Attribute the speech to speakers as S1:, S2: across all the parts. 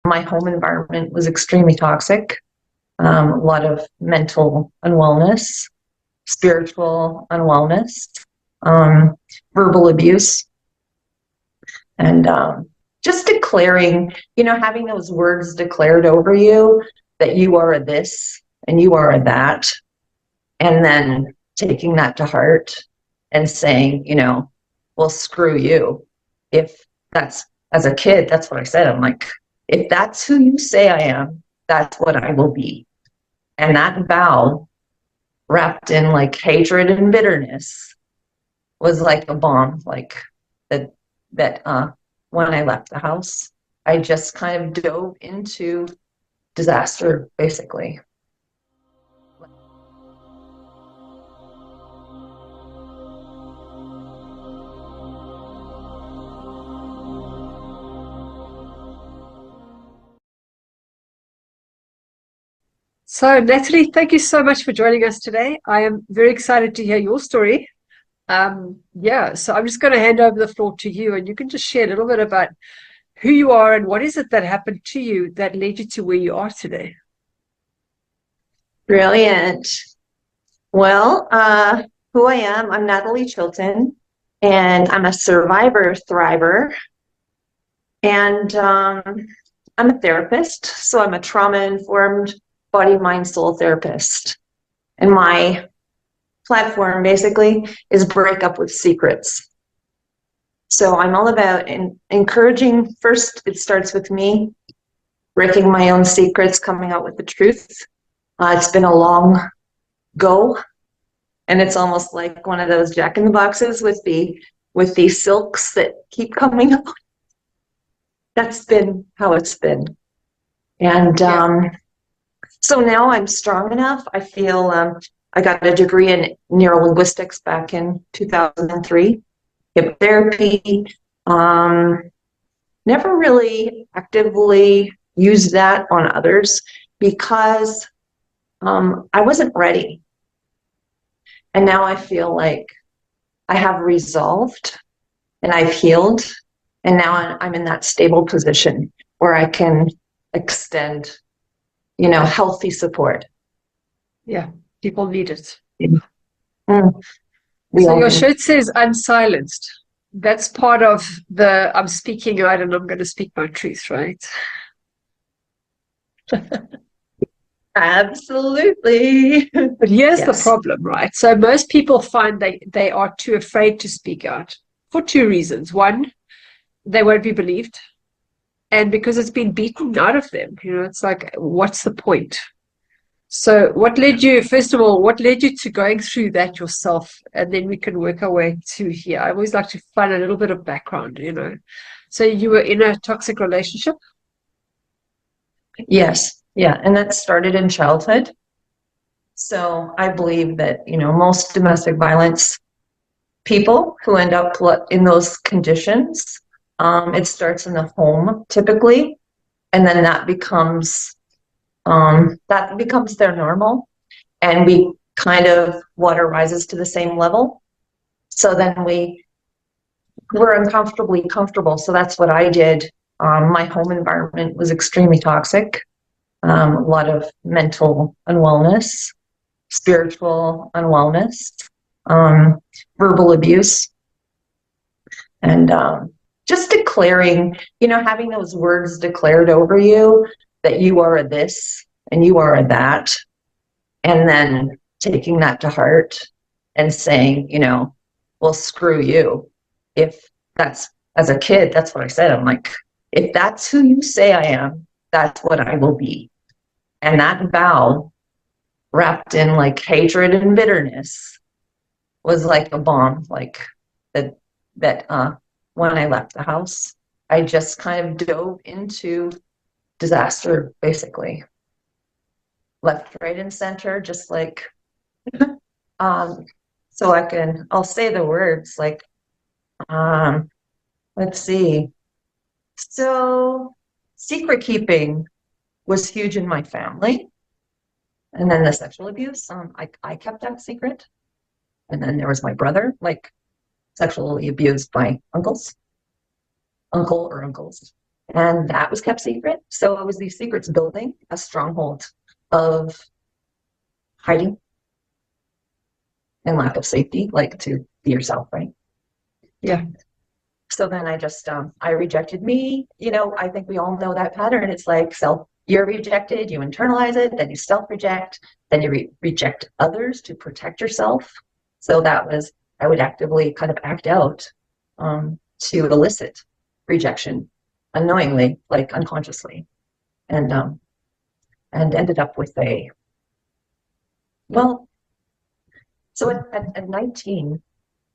S1: my home environment was extremely toxic. A lot of mental unwellness, spiritual unwellness, verbal abuse, and just declaring, having those words declared over you that you are a this and you are a that, and then taking that to heart and saying, well, screw you. If that's, as a kid, that's what I said. I'm like, if that's who you say I am, that's what I will be. And that vow, wrapped in like hatred and bitterness, was like a bomb, like that when I left the house, I just kind of dove into disaster, basically.
S2: So, Natalie, thank you so much for joining us today. I am very excited to hear your story. So I'm just going to hand over the floor to you, and you can just share a little bit about who you are and what is it that happened to you that led you to where you are today.
S1: Brilliant. Well, who I am, I'm Natalie Chilton, and I'm a survivor thriver. And I'm a therapist, so I'm a trauma-informed body, mind, soul therapist. And my platform basically is break up with secrets. So I'm all about encouraging. First, it starts with me breaking my own secrets, coming out with the truth. It's been a long go, and it's almost like one of those Jack in the Boxes with the silks that keep coming out. That's been how it's been. And so now I'm strong enough. I feel I got a degree in neurolinguistics back in 2003. Hypnotherapy. Never really actively used that on others because I wasn't ready. And now I feel like I have resolved and I've healed. And now I'm in that stable position where I can extend, healthy support.
S2: Yeah, people need it.
S1: Mm.
S2: So your shirt says unsilenced. That's part of the I'm speaking out and I'm going to speak my truth, right?
S1: Absolutely.
S2: But here's the problem, right? So most people find they are too afraid to speak out for two reasons. One, they won't be believed. And because it's been beaten out of them, it's like, what's the point? So what led you, first of all, what led you to going through that yourself? And then we can work our way to here. I always like to find a little bit of background, So you were in a toxic relationship?
S1: Yes. Yeah. And that started in childhood. So I believe that, most domestic violence people who end up in those conditions, it starts in the home typically, and then that becomes their normal, and we kind of water rises to the same level. So then we're uncomfortably comfortable. So that's what I did. My home environment was extremely toxic. A lot of mental unwellness, spiritual unwellness, verbal abuse, and just declaring, having those words declared over you that you are a this and you are a that, and then taking that to heart and saying, well, screw you. If that's, as a kid, that's what I said. I'm like, if that's who you say I am, that's what I will be. And that vow, wrapped in like hatred and bitterness, was like a bomb, like that when I left the house, I just kind of dove into disaster, basically. Left, right, and center, just like so I'll say the words like let's see. So secret keeping was huge in my family. And then the sexual abuse, I kept that secret. And then there was my brother, like sexually abused by uncle or uncles. And that was kept secret. So it was these secrets building a stronghold of hiding and lack of safety, like to be yourself, right?
S2: Yeah.
S1: So then I rejected me. I think we all know that pattern. It's like you're rejected, you internalize it, then you self-reject, then you reject others to protect yourself. So I would actively kind of act out to elicit rejection unknowingly, like unconsciously. And ended up with so at 19,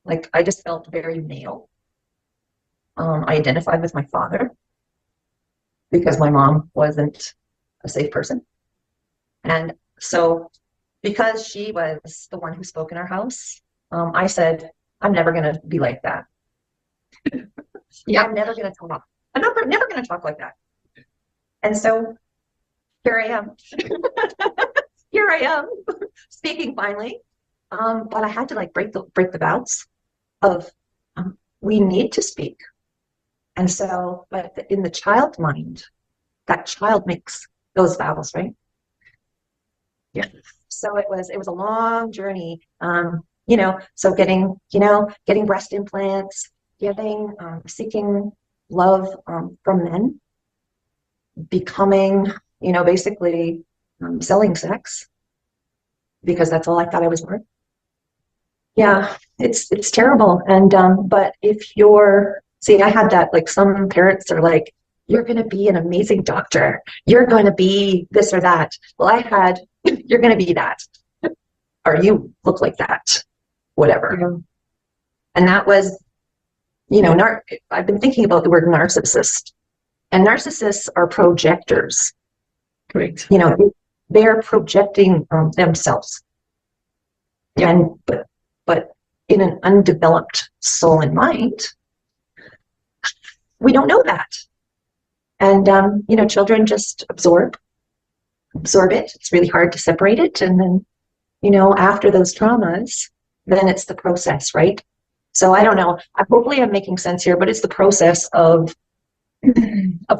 S1: like I just felt very male. I identified with my father because my mom wasn't a safe person. And so because she was the one who spoke in our house, I said, I'm never going to be like that. Yeah. I'm never going to talk. I'm never going to talk like that. And so here I am. Here I am speaking finally. But I had to like break the vows of we need to speak. And so, but in the child mind, that child makes those vows, right? Yeah. So it was a long journey. So getting breast implants, seeking love from men, becoming, basically selling sex because that's all I thought I was worth. Yeah, it's terrible. And but if I had that, like some parents are like, you're going to be an amazing doctor. You're going to be this or that. Well, I had, you're going to be that, or you look like that, whatever. Yeah. And that was, I've been thinking about the word narcissist, and narcissists are projectors.
S2: Correct.
S1: They're projecting themselves. Yeah. But in an undeveloped soul and mind, we don't know that. And, children just absorb it. It's really hard to separate it. And then, after those traumas, then it's the process, right? So I don't know. Hopefully I'm making sense here, but it's the process of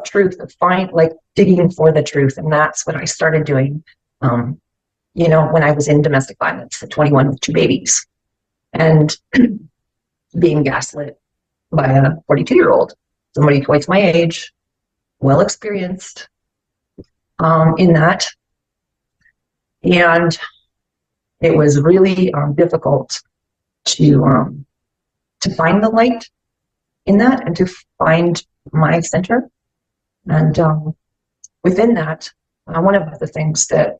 S1: truth, like digging for the truth. And that's what I started doing, when I was in domestic violence at 21 with 2 babies and being gaslit by a 42-year-old, somebody twice my age, well experienced in that. And it was really difficult to find the light in that and to find my center. And within that, one of the things a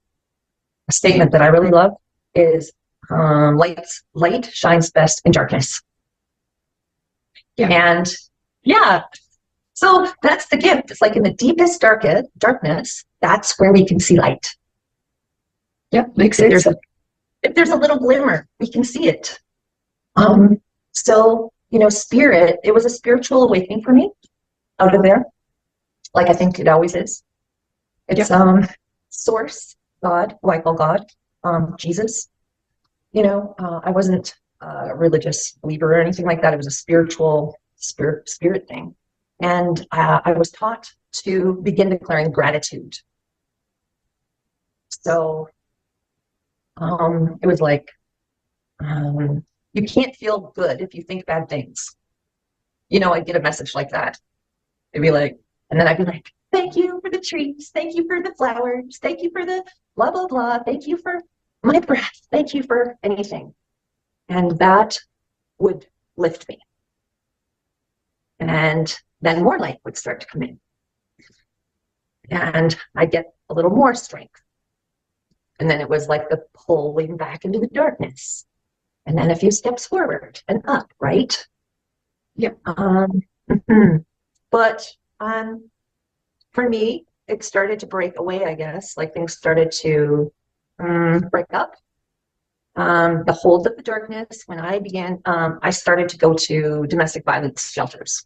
S1: statement that I really love is light shines best in darkness. Yeah. And yeah, so that's the gift. It's like in the deepest darkness, that's where we can see light.
S2: Yeah, makes sense.
S1: If there's a little glimmer, we can see it. So, spirit, it was a spiritual awakening for me out of there. Like I think it always is. It's source, God, who I call God, Jesus. I wasn't a religious believer or anything like that. It was a spiritual spirit thing. And I was taught to begin declaring gratitude. So it was like, you can't feel good if you think bad things. I'd get a message like that. It'd be like, and then I'd be like, thank you for the trees. Thank you for the flowers. Thank you for the blah, blah, blah. Thank you for my breath. Thank you for anything. And that would lift me. And then more light would start to come in. And I'd get a little more strength. And then it was like the pulling back into the darkness. And then a few steps forward and up, right? Yeah. But for me, it started to break away, I guess. Like things started to break up. The hold of the darkness, when I began, I started to go to domestic violence shelters.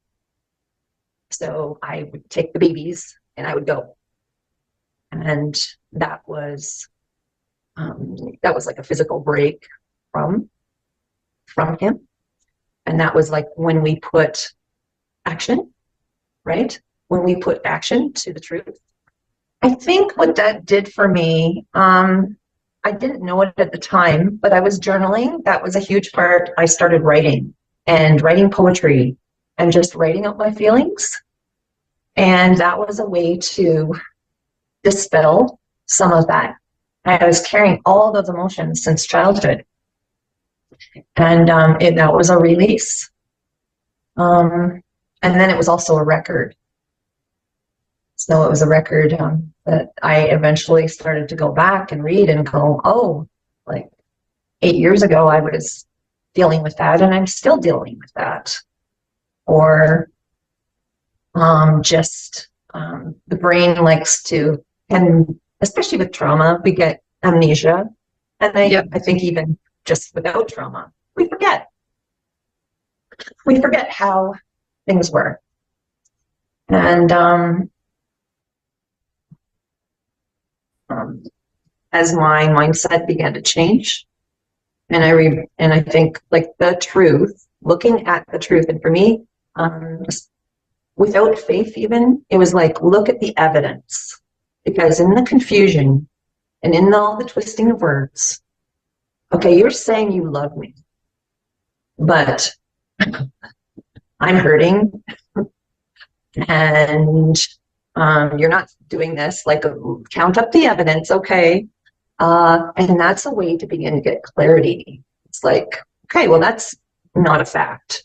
S1: So I would take the babies and I would go. And that was like a physical break from him. And that was like when we put action, right? when we put action to the truth. I think what that did for me, I didn't know it at the time, but I was journaling. That was a huge part. I started writing and writing poetry and just writing out my feelings. And that was a way to dispel some of that. I was carrying all those emotions since childhood. And that was a release. And then it was also a record. So it was a record that I eventually started to go back and read and go, oh, like 8 years ago, I was dealing with that and I'm still dealing with that. Or the brain likes to, and especially with trauma, we get amnesia. And I think even just without trauma, we forget. We forget how things were. And as my mindset began to change, and I think like the truth, looking at the truth, and for me, without faith even, it was like, look at the evidence, because in the confusion and in all the twisting of words, okay, you're saying you love me, but I'm hurting, and you're not doing this, like count up the evidence, okay, and that's a way to begin to get clarity. It's like, okay, well, that's not a fact,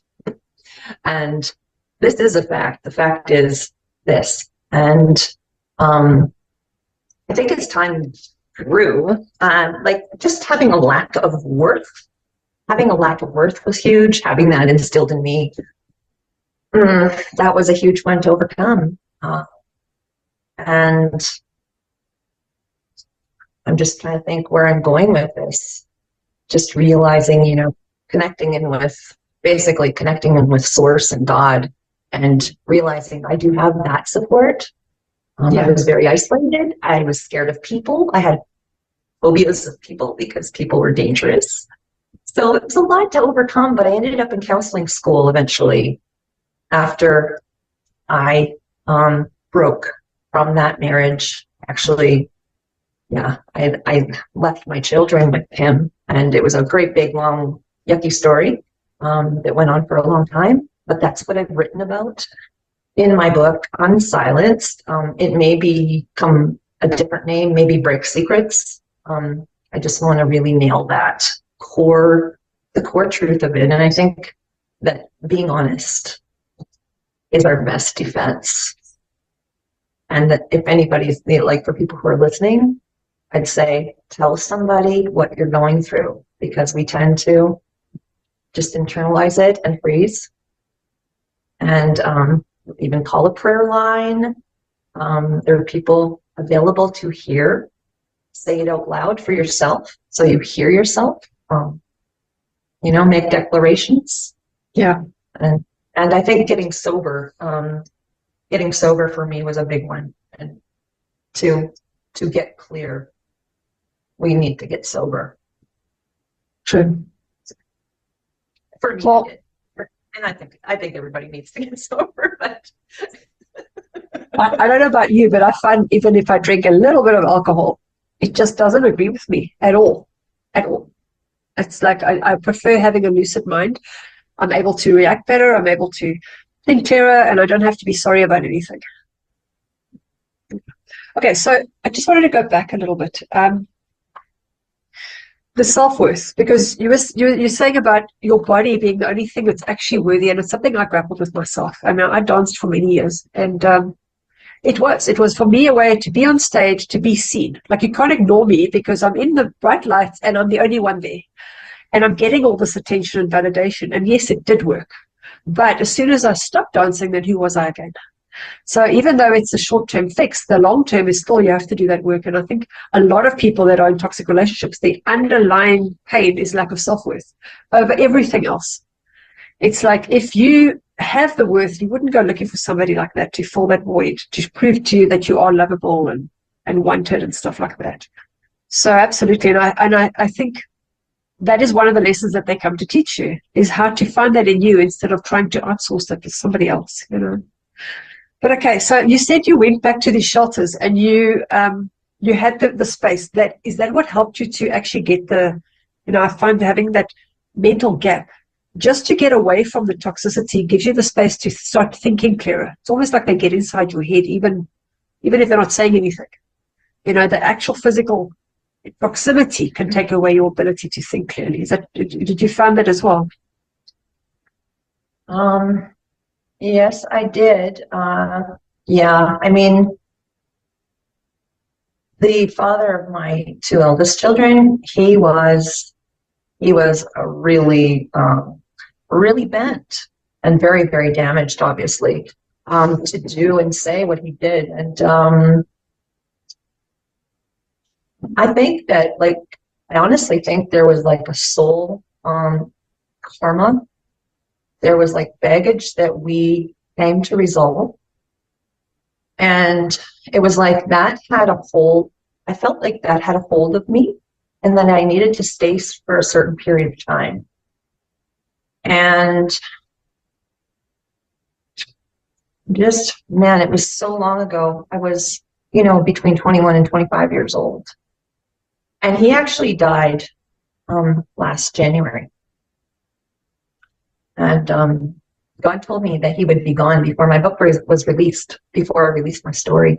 S1: and this is a fact. The fact is this, and I think it's time through, like just having a lack of worth. Having a lack of worth was huge. Having that instilled in me, that was a huge one to overcome. And I'm just trying to think where I'm going with this. Just realizing, connecting in with source and God, and realizing I do have that support. I was very isolated. I was scared of people. I had phobias of people because people were dangerous. So it was a lot to overcome, but I ended up in counseling school eventually after I broke from that marriage. Actually, I left my children with him, and it was a great big long yucky story that went on for a long time, but that's what I've written about in my book, Unsilenced. It may become a different name, maybe Break Secrets. I just want to really nail that the core truth of it. And I think that being honest is our best defense. And that if anybody's, like for people who are listening, I'd say, tell somebody what you're going through, because we tend to just internalize it and freeze. And even call a prayer line. There are people available to hear. Say it out loud for yourself, so you hear yourself. Make declarations.
S2: Yeah.
S1: And I think getting sober for me was a big one. And to get clear, we need to get sober.
S2: True.
S1: For me, and I think everybody needs to get sober, but
S2: I don't know about you, but I find even if I drink a little bit of alcohol, it just doesn't agree with me at all. At all. It's like I prefer having a lucid mind. I'm able to react better. I'm able to think clearer, and I don't have to be sorry about anything. Okay, so I just wanted to go back a little bit. The self-worth, because you're saying about your body being the only thing that's actually worthy, and it's something I grappled with myself. I mean, I danced for many years, and it was for me a way to be on stage, to be seen. Like, you can't ignore me because I'm in the bright lights and I'm the only one there, and I'm getting all this attention and validation. And yes, it did work, but as soon as I stopped dancing, then who was I again? So even though it's a short-term fix, the long-term is still, you have to do that work. And I think a lot of people that are in toxic relationships, the underlying pain is lack of self-worth over everything else. It's like, if you have the worth, you wouldn't go looking for somebody like that to fill that void, to prove to you that you are lovable and wanted and stuff like that. So absolutely. And I think that is one of the lessons that they come to teach you, is how to find that in you instead of trying to outsource that to somebody else, But okay, so you said you went back to the shelters and you had the space. Is that what helped you to actually get I find having that mental gap just to get away from the toxicity gives you the space to start thinking clearer. It's almost like they get inside your head, even if they're not saying anything. The actual physical proximity can take away your ability to think clearly. Did you find that as well?
S1: Yes, I did. Yeah, I mean, the father of my two eldest children, he was a really bent and very, very damaged, obviously, to do and say what he did. And I think that, I honestly think there was like a soul karma. There was like baggage that we came to resolve. And it was like that had a hold. I felt like that had a hold of me. And then I needed to stay for a certain period of time. And just, man, it was so long ago. I was, between 21 and 25 years old. And he actually died last January. And God told me that he would be gone before my book was released, before I released my story.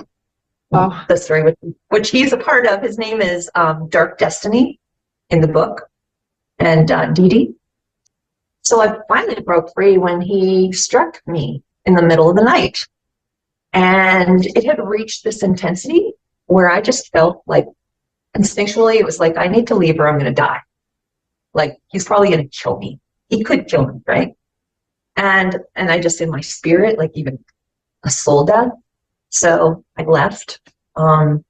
S2: Oh.
S1: The story which he's a part of. His name is Dark Destiny in the book, and Dee Dee. So I finally broke free when he struck me in the middle of the night. And it had reached this intensity where I just felt like, instinctually, it was like, I need to leave or I'm going to die. Like, he's probably going to kill me. He could kill me, right? And I just, in my spirit, like even a soul death. So I left. And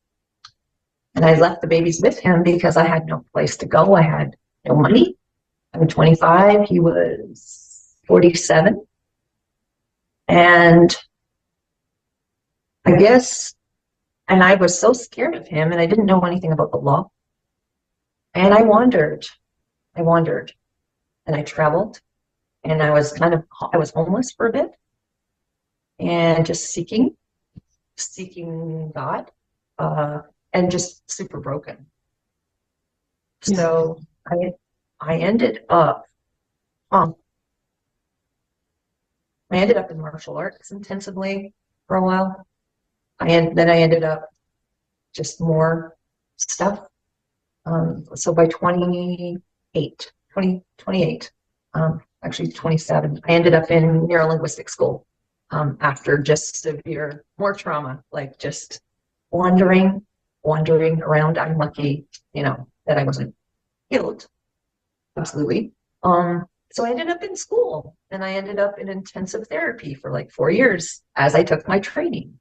S1: I left the babies with him because I had no place to go. I had no money. I'm 25. He was 47. And I guess, and I was so scared of him and I didn't know anything about the law. And I wandered and I traveled and I was homeless for a bit and just seeking God, and just super broken. So I ended up in martial arts intensively for a while. Then I ended up just more stuff. So by 28, actually 27, I ended up in neuro-linguistic school after just more trauma, like just wandering around. I'm lucky, that I wasn't killed. Absolutely. So I ended up in school and I ended up in intensive therapy for like 4 years as I took my training.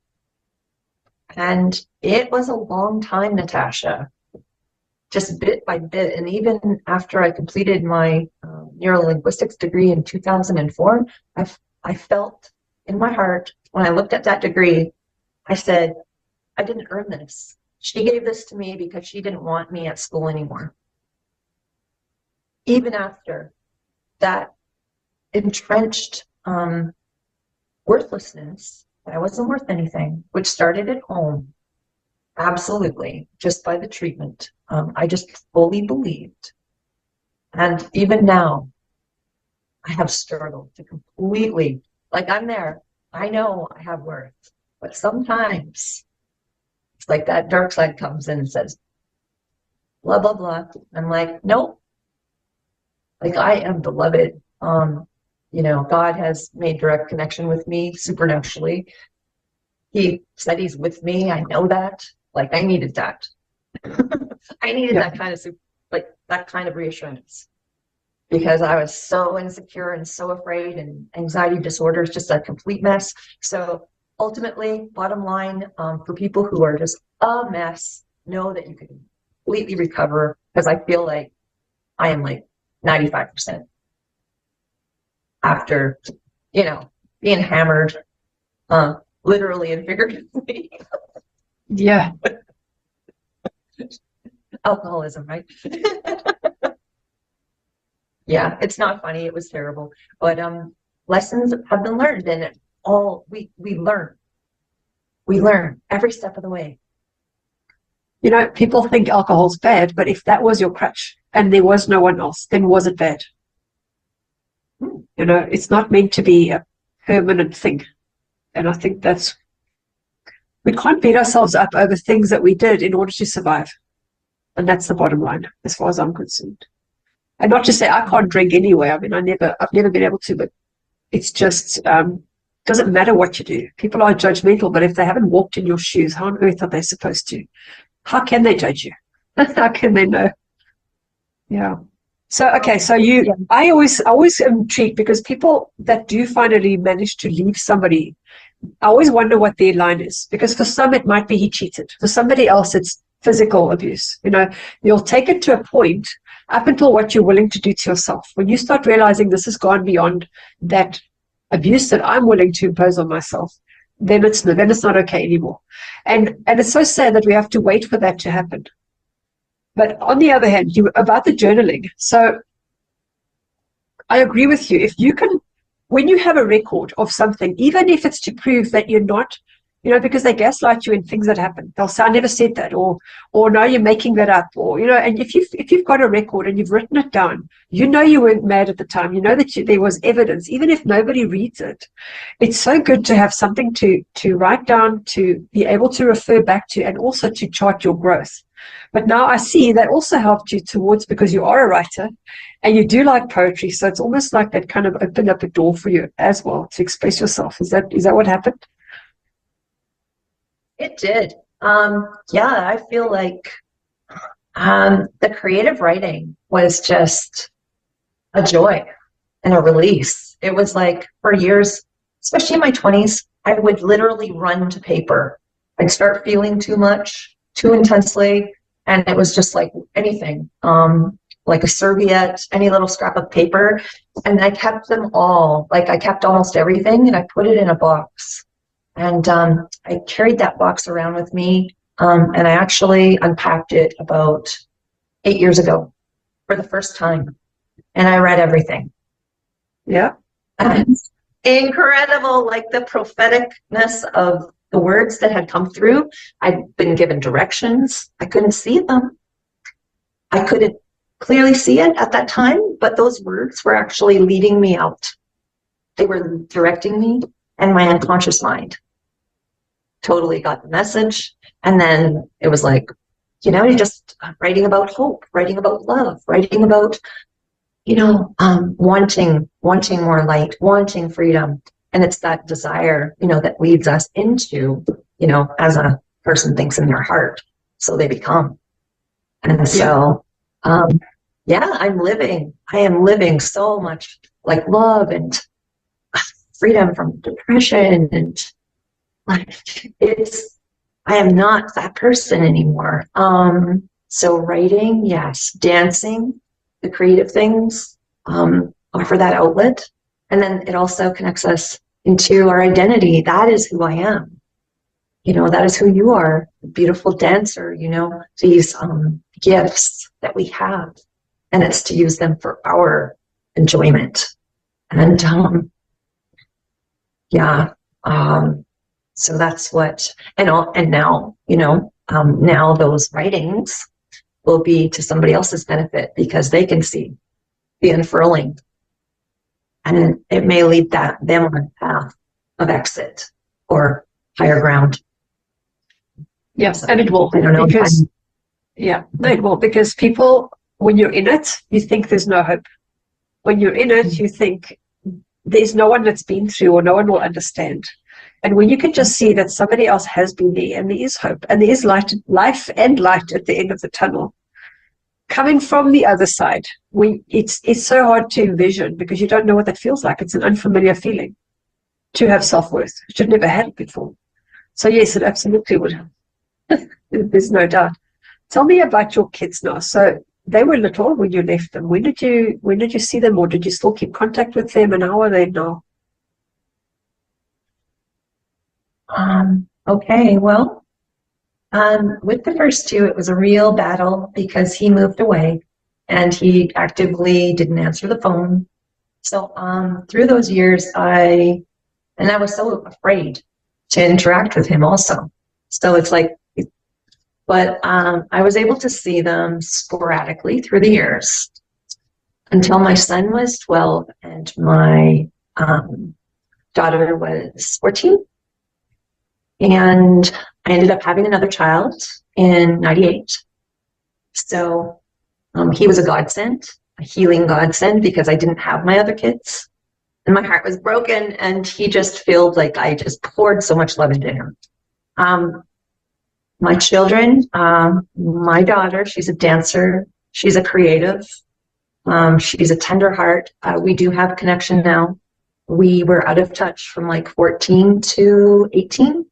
S1: And it was a long time, Natasha, just bit by bit. And even after I completed my neurolinguistics degree in 2004, I felt in my heart, when I looked at that degree, I said, I didn't earn this. She gave this to me because she didn't want me at school anymore. Even after that entrenched worthlessness, I wasn't worth anything, which started at home, absolutely, just by the treatment. I just fully believed. And even now, I have struggled to completely, like I'm there, I know I have worth, but sometimes it's like that dark side comes in and says, blah, blah, blah. I'm like, nope, like I am beloved. God has made direct connection with me supernaturally. He said he's with me. I know that. Like I needed that. I needed that kind of reassurance because I was so insecure and so afraid, and anxiety disorder is just a complete mess. So ultimately, bottom line, for people who are just a mess, know that you can completely recover, because I feel like I am like 95% after, being hammered, literally and figuratively.
S2: Yeah.
S1: Alcoholism, right? Yeah, it's not funny. It was terrible. But lessons have been learned, and we learn. We learn every step of the way.
S2: You know, people think alcohol's bad, but if that was your crutch and there was no one else, then was it bad? You know, it's not meant to be a permanent thing. And I think we can't beat ourselves up over things that we did in order to survive. And that's the bottom line, as far as I'm concerned. And not to say I can't drink anyway. I mean, I've never been able to, but it's just, doesn't matter what you do. People are judgmental, but if they haven't walked in your shoes, how on earth are they supposed to? How can they judge you? How can they know? Yeah. So, okay. So I always am intrigued because people that do finally manage to leave somebody, I always wonder what their line is, because for some it might be he cheated. For somebody else, it's physical abuse. You know, you'll take it to a point up until what you're willing to do to yourself. When you start realizing this has gone beyond that abuse that I'm willing to impose on myself, then it's not okay anymore. And it's so sad that we have to wait for that to happen. But on the other hand, about the journaling. So I agree with you. If you can, when you have a record of something, even if it's to prove that you're not, you know, because they gaslight you in things that happen. They'll say, I never said that, or no, you're making that up, or, you know, and if you've got a record and you've written it down, you know you weren't mad at the time. You know that there was evidence, even if nobody reads it. It's so good to have something to write down, to be able to refer back to, and also to chart your growth. But now I see that also helped you towards, because you are a writer and you do like poetry. So it's almost like that kind of opened up a door for you as well to express yourself. Is that what happened?
S1: It did. Yeah, I feel like the creative writing was just a joy and a release. It was like for years, especially in my 20s, I would literally run to paper. I'd start feeling too much, too intensely, and it was just like anything, like a serviette, any little scrap of paper, and I kept them all. Like I kept almost everything, and I put it in a box. And I carried that box around with me, and I actually unpacked it about 8 years ago for the first time, and I read everything.
S2: Yeah.
S1: And incredible, like the propheticness of the words that had come through. I'd been given directions. I couldn't see them. I couldn't clearly see it at that time, but those words were actually leading me out. They were directing me, and my unconscious mind totally got the message. And then it was like, you know, you're just writing about hope, writing about love, writing about, you know, wanting more light, wanting freedom. And it's that desire, you know, that leads us into, you know, as a person thinks in their heart, so they become. And so, yeah, I am living so much like love and freedom from depression, and like I am not that person anymore. So writing, yes, dancing, the creative things, offer that outlet. And then it also connects us into our identity. That is who I am. You know, that is who you are, a beautiful dancer, you know, these gifts that we have. And it's to use them for our enjoyment. And so that's what, and now, you know, now those writings will be to somebody else's benefit because they can see the unfurling, and it may lead them on a path of exit or higher ground.
S2: Yes,
S1: So,
S2: and it will.
S1: I don't know.
S2: It will, because people, when you're in it, you think there's no hope. When you're in it, you think there's no one that's been through, or no one will understand. And when you can just see that somebody else has been there, and there is hope, and there is life and light at the end of the tunnel, coming from the other side, it's so hard to envision because you don't know what that feels like. It's an unfamiliar feeling to have self-worth. You should never had it before. So yes, it absolutely would. There's no doubt. Tell me about your kids now. So they were little when you left them. When did you see them, or did you still keep contact with them, and how are they now?
S1: Okay, well, with the first two, it was a real battle because he moved away and he actively didn't answer the phone. So through those years, I was so afraid to interact with him also. So it's like, but I was able to see them sporadically through the years until my son was 12 and my daughter was 14. And I ended up having another child in 98. So he was a godsend, a healing godsend, because I didn't have my other kids. And my heart was broken, and he just felt like I just poured so much love into him. My children, my daughter, she's a dancer. She's a creative. She's a tender heart. We do have a connection now. We were out of touch from like 14 to 18.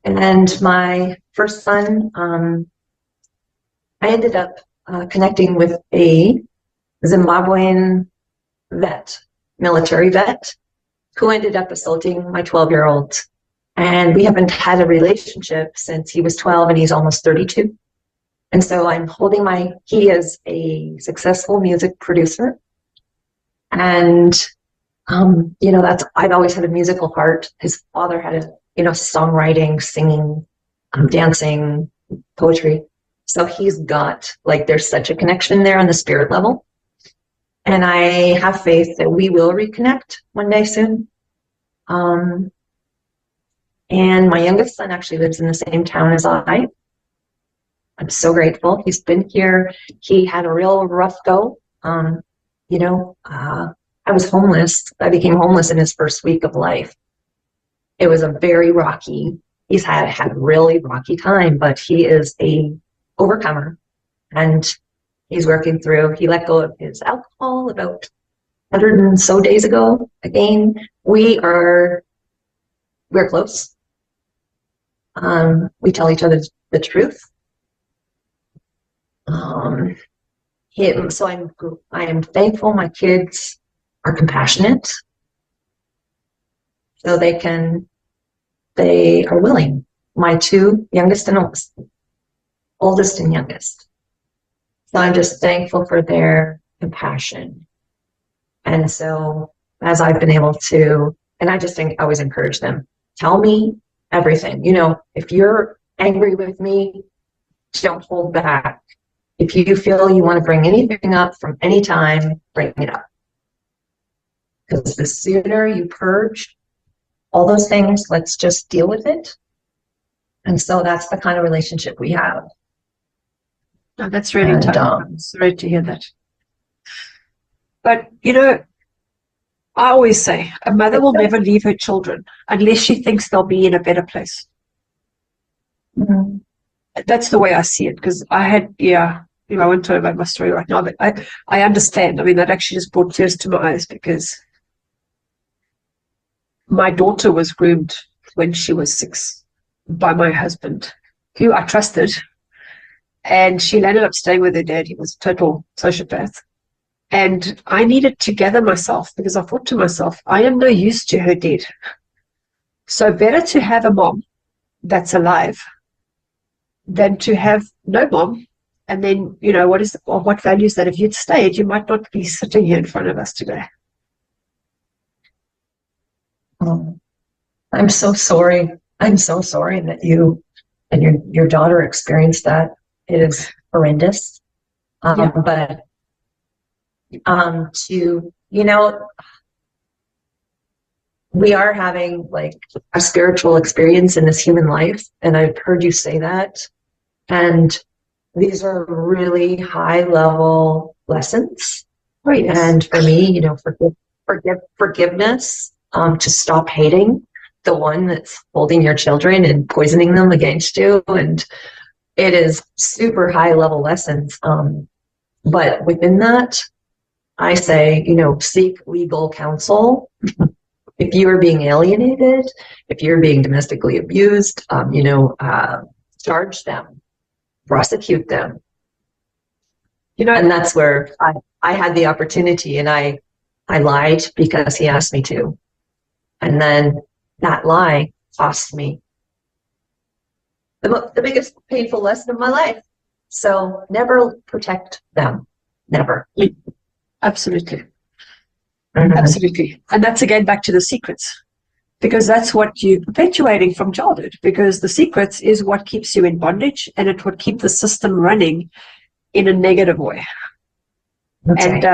S1: And my first son, I ended up connecting with a Zimbabwean vet, military vet, who ended up assaulting my 12-year-old. And we haven't had a relationship since he was 12 and he's almost 32. And so I'm holding he is a successful music producer. And, I've always had a musical heart. His father had songwriting, singing, dancing, poetry. So he's got, there's such a connection there on the spirit level. And I have faith that we will reconnect one day soon. And my youngest son actually lives in the same town as I. I'm so grateful. He's been here. He had a real rough go. I was homeless. I became homeless in his first week of life. It was he's had a really rocky time, but he is a overcomer, and he's working through. He let go of his alcohol about 100 and so days ago. Again, we're close. We tell each other the truth. So I am thankful my kids are compassionate, so they are willing. My two youngest and oldest and youngest. So I'm just thankful for their compassion. And so as I've been able to, and I just always encourage them, tell me everything. If you're angry with me, don't hold back. If you feel you want to bring anything up from any time, bring it up. Because the sooner you purge all those things, let's just deal with it. And so that's the kind of relationship we have.
S2: No, that's really tough. I'm sorry to hear that. But, I always say a mother will never leave her children unless she thinks they'll be in a better place. Mm-hmm. That's the way I see it, because I won't tell you about my story right now, but I understand. I mean, that actually just brought tears to my eyes, because my daughter was groomed when she was 6 by my husband, who I trusted. And she ended up staying with her dad. He was a total sociopath. And I needed to gather myself, because I thought to myself, I am no use to her dad. So better to have a mom that's alive than to have no mom. And then, what values that if you'd stayed, you might not be sitting here in front of us today.
S1: I'm so sorry. I'm so sorry that you and your daughter experienced that. It is horrendous. But we are having a spiritual experience in this human life, and I've heard you say that. And these are really high level lessons.
S2: Oh, yes.
S1: And for me, forgiveness, to stop hating the one that's holding your children and poisoning them against you. And it is super high level lessons. But within that, I say, seek legal counsel. If you are being alienated, if you're being domestically abused, charge them, prosecute them. And that's where I had the opportunity, and I lied because he asked me to. And then that lie cost me the biggest painful lesson of my life. So never protect them. Never.
S2: Absolutely. Mm-hmm. Absolutely. And that's again back to the secrets. because that's what you're perpetuating from childhood, because the secrets is what keeps you in bondage, and it would keep the system running in a negative way.
S1: Okay.
S2: And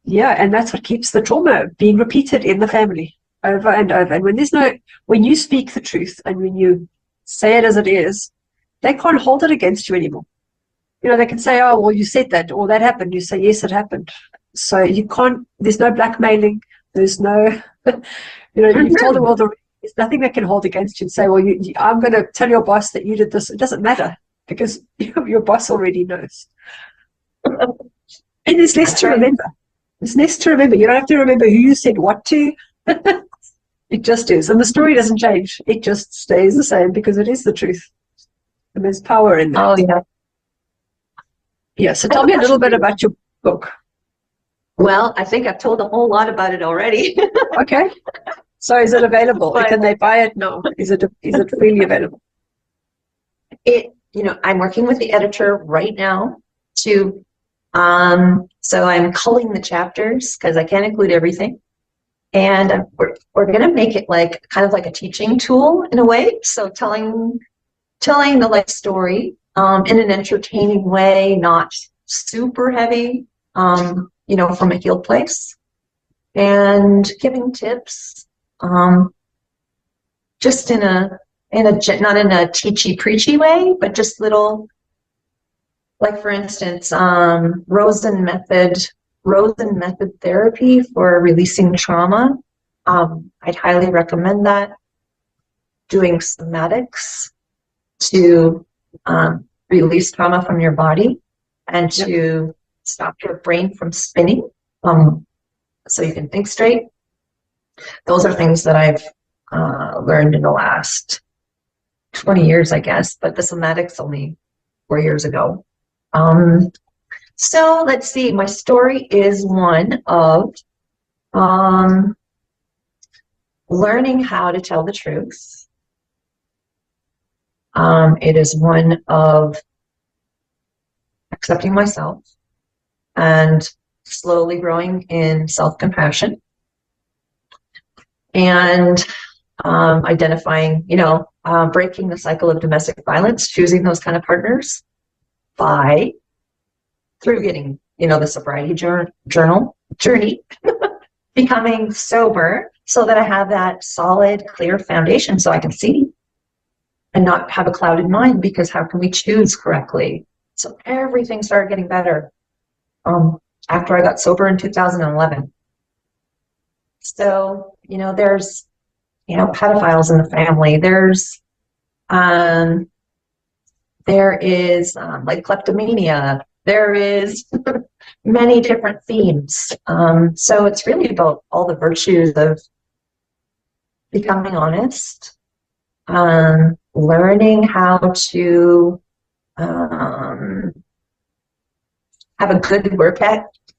S2: and that's what keeps the trauma being repeated in the family over and over. And when you speak the truth and when you say it as it is, they can't hold it against you anymore. They can say, oh, well, you said that, or that happened. You say, yes, it happened. So you can't, there's no blackmailing. There's no, you've told the world already. There's nothing that can hold against you and say, well, I'm going to tell your boss that you did this. It doesn't matter, because your boss already knows. And there's less to remember. There's less to remember. You don't have to remember who you said what to. It just is. And the story doesn't change. It just stays the same, because it is the truth. And there's power in that.
S1: Oh, yeah.
S2: Yeah, so tell me a little bit about your book.
S1: Well, I think I've told a whole lot about it already.
S2: Okay. So is it available? Can they buy it now? Is it freely available?
S1: I'm working with the editor right now to, so I'm culling the chapters because I can't include everything. And we're going to make it kind of like a teaching tool in a way. So telling the life story in an entertaining way, not super heavy, from a healed place, and giving tips, just in a not in a teachy preachy way, but just little, like for instance, Rosen method therapy for releasing trauma. I'd highly recommend that. Doing somatics to release trauma from your body and to stop your brain from spinning, so you can think straight. Those are things that I've learned in the last 20 years, I guess, but the somatics only 4 years ago. So let's see, my story is one of learning how to tell the truth. It is one of accepting myself and slowly growing in self-compassion, and identifying, breaking the cycle of domestic violence, choosing those kind of partners through getting, the sobriety journey, becoming sober, so that I have that solid, clear foundation so I can see and not have a clouded mind, because how can we choose correctly? So everything started getting better after I got sober in 2011. So, there's, pedophiles in the family. There is like kleptomania. There is many different themes. So it's really about all the virtues of becoming honest, learning how to have a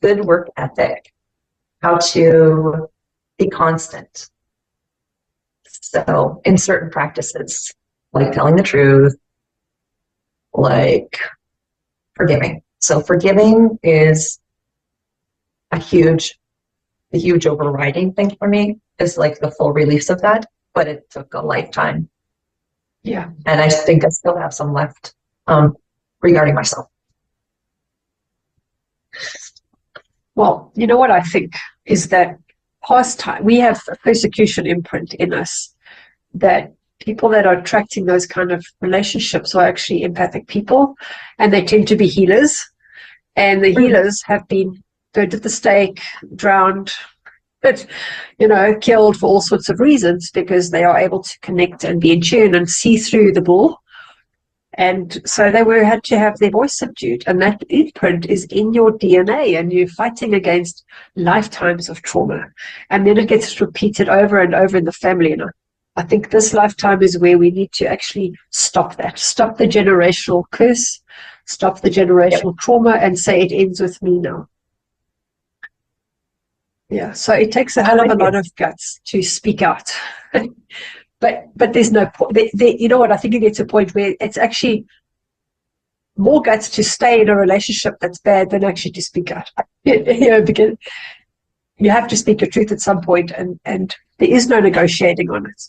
S1: good work ethic, how to be constant. So in certain practices, like telling the truth, like forgiving. So forgiving is a huge overriding thing for me, is like the full release of that, but it took a lifetime.
S2: Yeah.
S1: And I think I still have some left regarding myself.
S2: Well, you know what I think is that past time, we have a persecution imprint in us, that people that are attracting those kind of relationships are actually empathic people, and they tend to be healers. And the healers have been burned at the stake, drowned, but, killed for all sorts of reasons, because they are able to connect and be in tune and see through the bull. And so they had to have their voice subdued, and that imprint is in your DNA, and you're fighting against lifetimes of trauma. And then it gets repeated over and over in the family. And I think this lifetime is where we need to actually stop that, stop the generational curse, stop the generational trauma, and say it ends with me now. Yeah, so it takes a hell of a lot of guts to speak out. But there's no point. You know what? I think it gets to a point where it's actually more guts to stay in a relationship that's bad than actually to speak out. Because you have to speak your truth at some point, and There is no negotiating on it.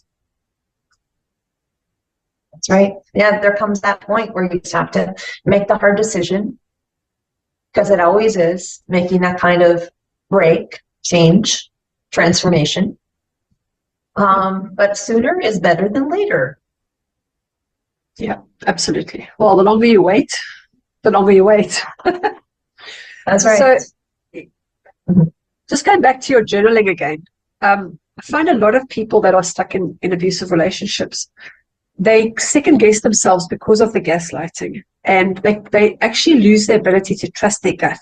S1: That's right. Yeah, there comes that point where you just have to make the hard decision, because it always is making that kind of break, change, transformation. But sooner is better than later.
S2: Yeah, absolutely. Well, the longer you wait, the longer you wait.
S1: That's right.
S2: So, just going back to your journaling again, I find a lot of people that are stuck in abusive relationships, they second guess themselves because of the gaslighting, and they actually lose their ability to trust their gut.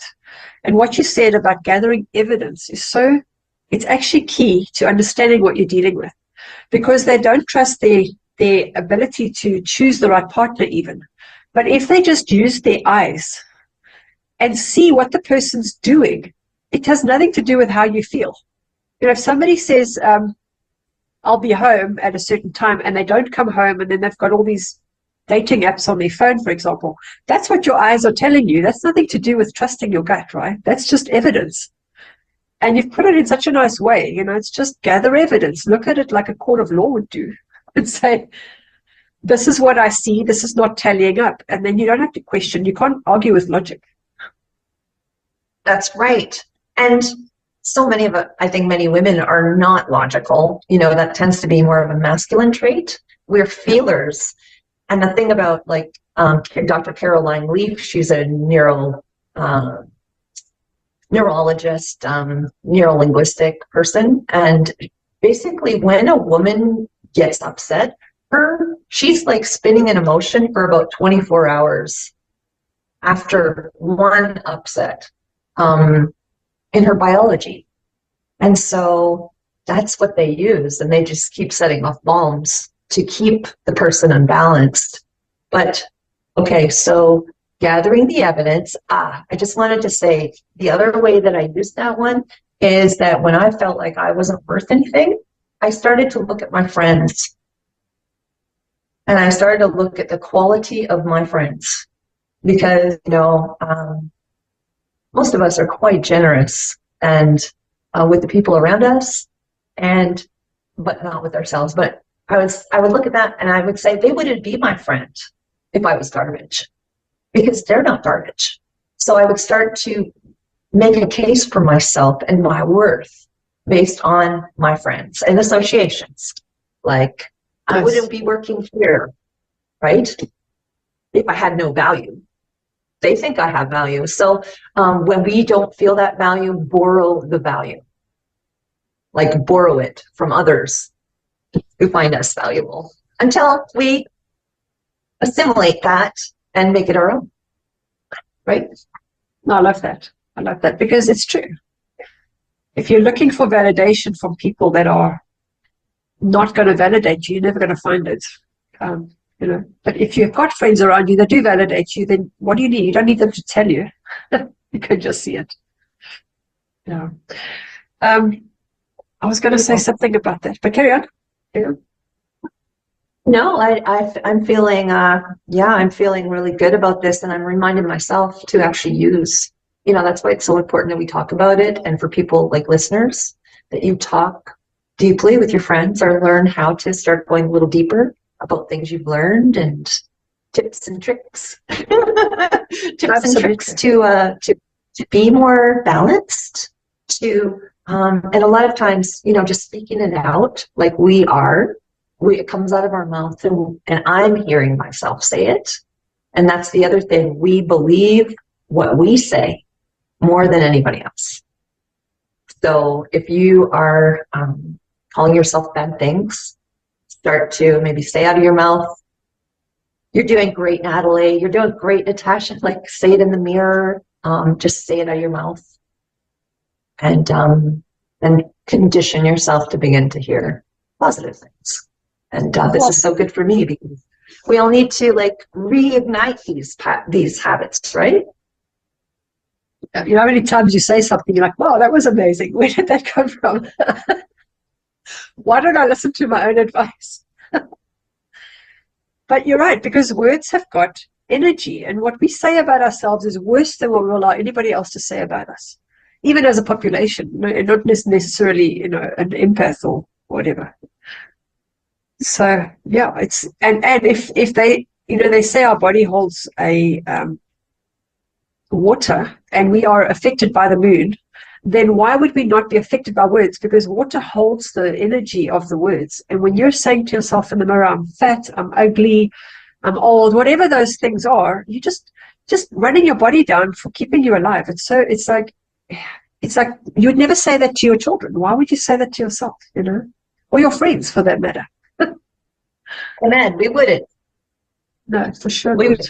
S2: And what you said about gathering evidence is it's actually key to understanding what you're dealing with, because they don't trust their ability to choose the right partner even. But if they just use their eyes and see what the person's doing, it has nothing to do with how you feel. If somebody says, I'll be home at a certain time, and they don't come home, and then they've got all these dating apps on their phone, for example, that's what your eyes are telling you. That's nothing to do with trusting your gut, right? That's just evidence. And you've put it in such a nice way. It's just gather evidence. Look at it like a court of law would do and say, this is what I see. This is not tallying up. And then you don't have to question. You can't argue with logic.
S1: That's right. And so many of it, I think many women are not logical. That tends to be more of a masculine trait. We're feelers. And the thing about Dr. Caroline Leaf, she's a neurologist, neurolinguistic person. And basically when a woman gets upset, she's like spinning an emotion for about 24 hours after one upset. In her biology. And so that's what they use, and they just keep setting off bombs to keep the person unbalanced. But okay, so gathering the evidence, I just wanted to say the other way that I used that one is that when I felt like I wasn't worth anything, I started to look at my friends, and I started to look at the quality of my friends, because most of us are quite generous and with the people around us, but not with ourselves. But I would look at that and I would say they wouldn't be my friend if I was garbage, because they're not garbage. So I would start to make a case for myself and my worth based on my friends and associations. Like, I wouldn't be working here, right, if I had no value. They think I have value. So when we don't feel that value, borrow the value. Like, borrow it from others who find us valuable until we assimilate that and make it our own. Right?
S2: No, I love that. I love that, because it's true. If you're looking for validation from people that are not going to validate you, you're never going to find it. But if you've got friends around you that do validate you, then what do you need? You don't need them to tell you. You can just see it. Yeah. I was going to say something about that, but carry on.
S1: No, I'm feeling, I'm feeling really good about this, and I'm reminding myself to actually use, that's why it's so important that we talk about it, and for people like listeners, that you talk deeply with your friends or learn how to start going a little deeper about things you've learned, and tips and tricks, and tricks to be more balanced, and a lot of times, just speaking it out like it comes out of our mouth, and I'm hearing myself say it. And that's the other thing. We believe what we say more than anybody else. So if you are calling yourself bad things, start to maybe say out of your mouth, "You're doing great, Natalie. You're doing great, Natasha." Like, say it in the mirror. Just say it out of your mouth. And condition yourself to begin to hear positive things. And this is so good for me, because we all need to reignite these habits, right?
S2: How many times you say something, you're like, wow, that was amazing. Where did that come from? Why don't I listen to my own advice? But you're right, because words have got energy, and what we say about ourselves is worse than what we allow anybody else to say about us, even as a population, not necessarily, an empath or whatever. So yeah, it's and if they, they say our body holds a water and we are affected by the moon, then why would we not be affected by words? Because water holds the energy of the words. And when you're saying to yourself in the mirror, I'm fat, I'm ugly, I'm old, whatever those things are, you just running your body down for keeping you alive. It's like you'd never say that to your children. Why would you say that to yourself, or your friends for that matter?
S1: Amen. We wouldn't.
S2: No, for sure.
S1: We would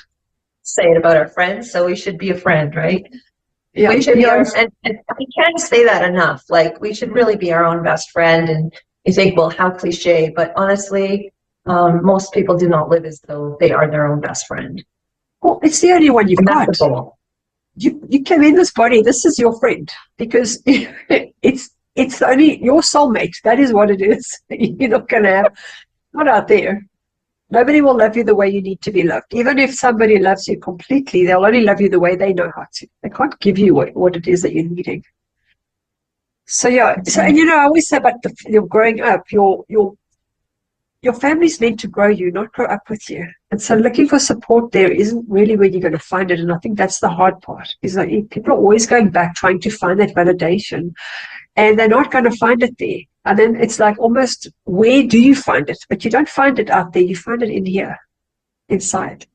S1: say it about our friends, so we should be a friend, right?
S2: Yeah,
S1: we should be and we can't say that enough. Like, we should really be our own best friend. And you think, well, how cliche, but honestly, most people do not live as though they are their own best friend.
S2: Well, it's the only one you've got.
S1: That's the goal.
S2: You came in this body, this is your friend, because it's only your soulmate. That is what it is. You're not going to have, not out there. Nobody will love you the way you need to be loved. Even if somebody loves you completely, they'll only love you the way they know how to. They can't give you what it is that you're needing. So yeah, and I always say about your growing up, your family's meant to grow you, not grow up with you. And so looking for support there isn't really where you're going to find it. And I think that's the hard part, is that people are always going back trying to find that validation, and they're not going to find it there. And then it's like, almost, where do you find it? But you don't find it out there. You find it in here, inside.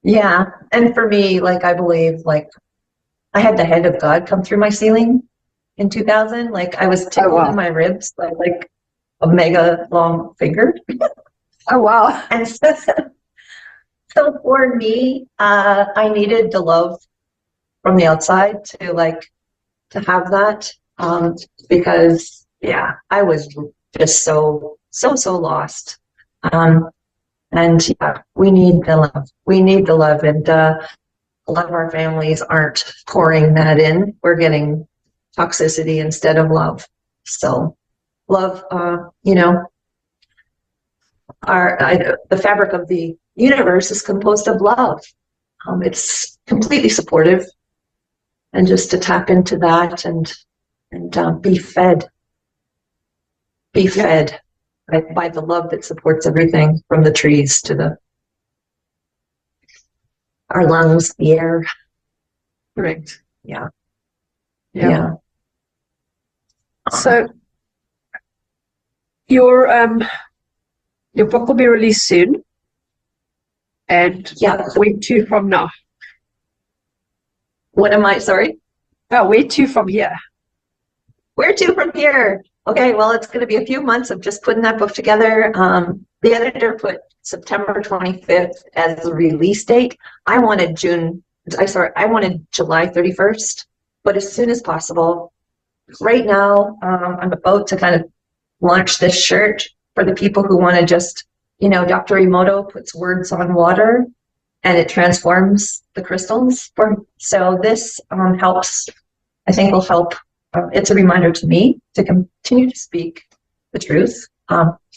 S1: Yeah. And for me, like, I believe, like, I had the hand of God come through my ceiling in 2000. Like, I was tickled in my ribs by, like, a mega long finger.
S2: Oh, wow.
S1: And so for me, I needed the love from the outside to have that. Because I was just so lost. And we need the love. We need the love. And a lot of our families aren't pouring that in. We're getting toxicity instead of love. So love, the fabric of the universe is composed of love. It's completely supportive. And just to tap into that and be fed by the love that supports everything, from the trees to our lungs, the air.
S2: Correct.
S1: Yeah.
S2: So your book will be released soon, and where to from now?
S1: What am I? Sorry.
S2: Oh, where to from here?
S1: Where to from here? Okay, well, it's going to be a few months of just putting that book together. The editor put September 25th as the release date. I wanted July 31st, but as soon as possible. Right now, I'm about to kind of launch this shirt for the people who want to just, Dr. Emoto puts words on water and it transforms the crystals. So this helps, I think will help. It's a reminder to me to continue to speak the truth,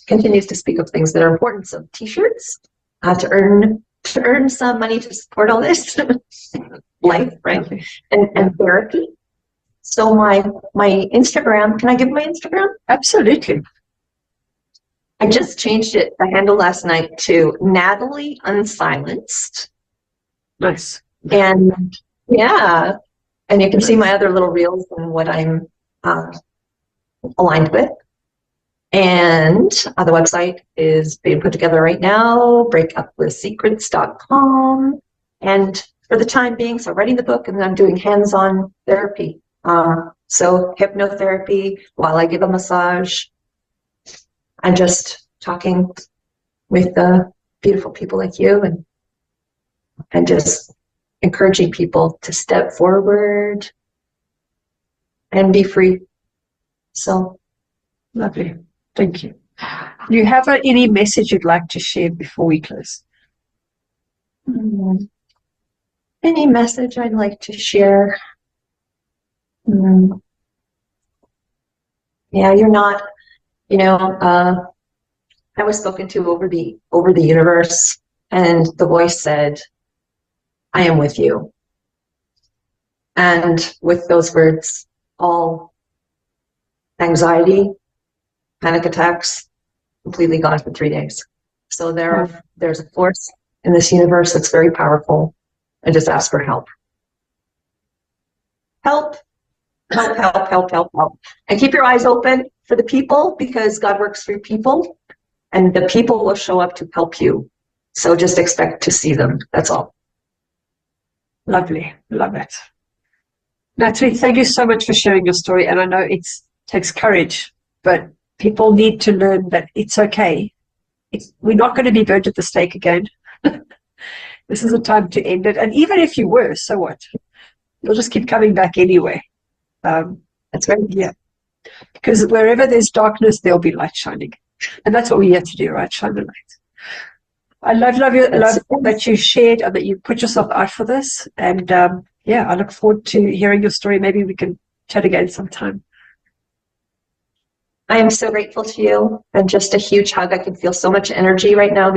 S1: continues to speak of things that are important. So t-shirts, to earn some money to support all this life, right? And therapy. So my Instagram, can I give my Instagram?
S2: Absolutely.
S1: I just changed it, the handle last night, to Natalie Unsilenced.
S2: Nice.
S1: And and you can see my other little reels and what I'm aligned with. And the website is being put together right now, breakupwithsecrets.com. And for the time being, so writing the book, and then I'm doing hands-on therapy. So hypnotherapy while I give a massage, and just talking with beautiful people like you, and just encouraging people to step forward and be free. So
S2: lovely. Thank you. Do you have any message you'd like to share before we close?
S1: Any message I'd like to share? You're not, I was spoken to over the universe, and the voice said, I am with you. And with those words, all anxiety panic attacks, completely gone for 3 days. So there's a force in this universe that's very powerful, and just ask for help. Help, help, help, help, help, help. And keep your eyes open for the people, because God works through people, and the people will show up to help you. So just expect to see them. That's all.
S2: Lovely. Love it. Natalie, thank you so much for sharing your story. And I know it takes courage, but people need to learn that it's okay. We're not going to be burnt at the stake again. This is a time to end it. And even if you were, so what? You'll just keep coming back anyway.
S1: That's right.
S2: Yeah. Because wherever there's darkness, there'll be light shining. And that's what we're here to do, right? Shine the light. I love that you shared and that you put yourself out for this. And yeah, I look forward to hearing your story. Maybe we can chat again sometime.
S1: I am so grateful to you, and just a huge hug. I can feel so much energy right now.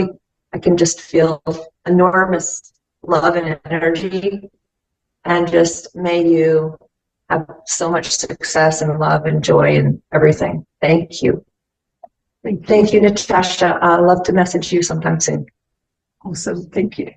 S1: I can just feel enormous love and energy, and just may you have so much success and love and joy and everything. Thank you. Thank you, Natasha. I'd love to message you sometime soon.
S2: Awesome. Thank you.